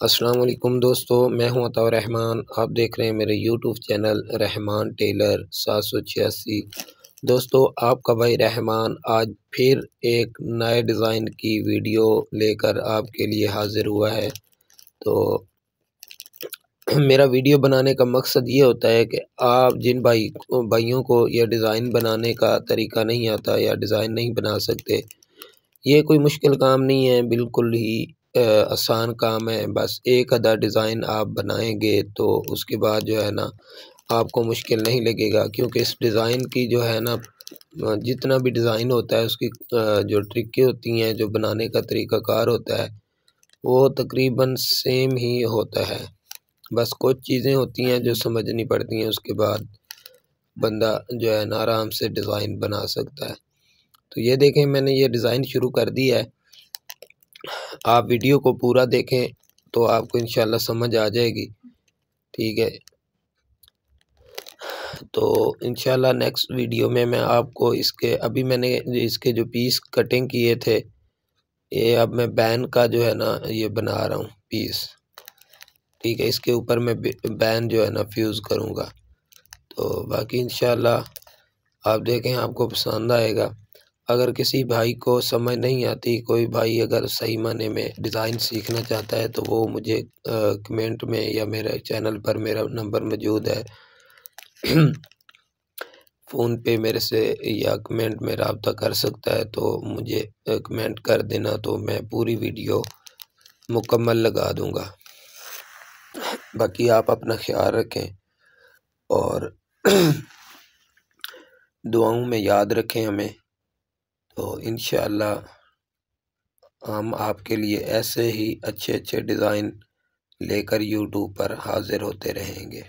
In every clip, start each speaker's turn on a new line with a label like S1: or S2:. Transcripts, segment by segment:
S1: अस्सलाम वालेकुम दोस्तों, मैं हूं रहमान। आप देख रहे हैं मेरे यूट्यूब चैनल रहमान टेलर 786। दोस्तों, आपका भाई रहमान आज फिर एक नए डिज़ाइन की वीडियो लेकर आपके लिए हाज़िर हुआ है। तो मेरा वीडियो बनाने का मकसद ये होता है कि आप जिन भाइयों को यह डिज़ाइन बनाने का तरीका नहीं आता या डिज़ाइन नहीं बना सकते, ये कोई मुश्किल काम नहीं है, बिल्कुल ही आसान काम है। बस एक आधा डिज़ाइन आप बनाएंगे तो उसके बाद जो है ना आपको मुश्किल नहीं लगेगा, क्योंकि इस डिज़ाइन की जो है ना जितना भी डिज़ाइन होता है उसकी जो ट्रिकें होती हैं, जो बनाने का तरीक़ाकार होता है वो तकरीबन सेम ही होता है। बस कुछ चीज़ें होती हैं जो समझनी पड़ती हैं, उसके बाद बंदा जो है ना आराम से डिज़ाइन बना सकता है। तो ये देखें, मैंने ये डिज़ाइन शुरू कर दिया है। आप वीडियो को पूरा देखें तो आपको इंशाल्लाह समझ आ जाएगी, ठीक है। तो इंशाल्लाह नेक्स्ट वीडियो में मैं आपको अभी मैंने इसके जो पीस कटिंग किए थे, ये अब मैं बैन का जो है ना ये बना रहा हूँ पीस, ठीक है। इसके ऊपर मैं बैन जो है ना फ्यूज़ करूँगा। तो बाकी इंशाल्लाह आप देखें, आपको पसंद आएगा। अगर किसी भाई को समझ नहीं आती, कोई भाई अगर सही माने में डिज़ाइन सीखना चाहता है, तो वो मुझे कमेंट में या मेरे चैनल पर मेरा नंबर मौजूद है फ़ोन पे मेरे से या कमेंट में रब्ता कर सकता है। तो मुझे कमेंट कर देना, तो मैं पूरी वीडियो मुकम्मल लगा दूँगा। बाकी आप अपना ख्याल रखें और दुआओं में याद रखें हमें। तो इंशाअल्लाह हम आपके लिए ऐसे ही अच्छे अच्छे डिज़ाइन लेकर यूट्यूब पर हाज़िर होते रहेंगे।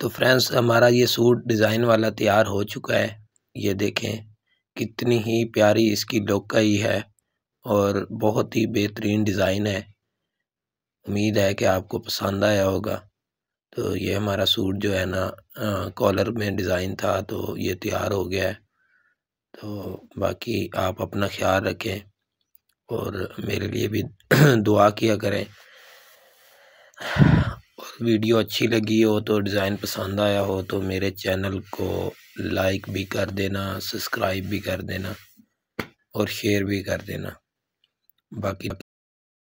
S1: तो फ्रेंड्स हमारा ये सूट डिज़ाइन वाला तैयार हो चुका है। ये देखें कितनी ही प्यारी इसकी लुक आई है और बहुत ही बेहतरीन डिज़ाइन है। उम्मीद है कि आपको पसंद आया होगा। तो ये हमारा सूट जो है ना कॉलर में डिज़ाइन था, तो ये तैयार हो गया है। तो बाकी आप अपना ख्याल रखें और मेरे लिए भी दुआ किया करें। और वीडियो अच्छी लगी हो तो डिज़ाइन पसंद आया हो तो मेरे चैनल को लाइक भी कर देना, सब्सक्राइब भी कर देना और शेयर भी कर देना। बाकी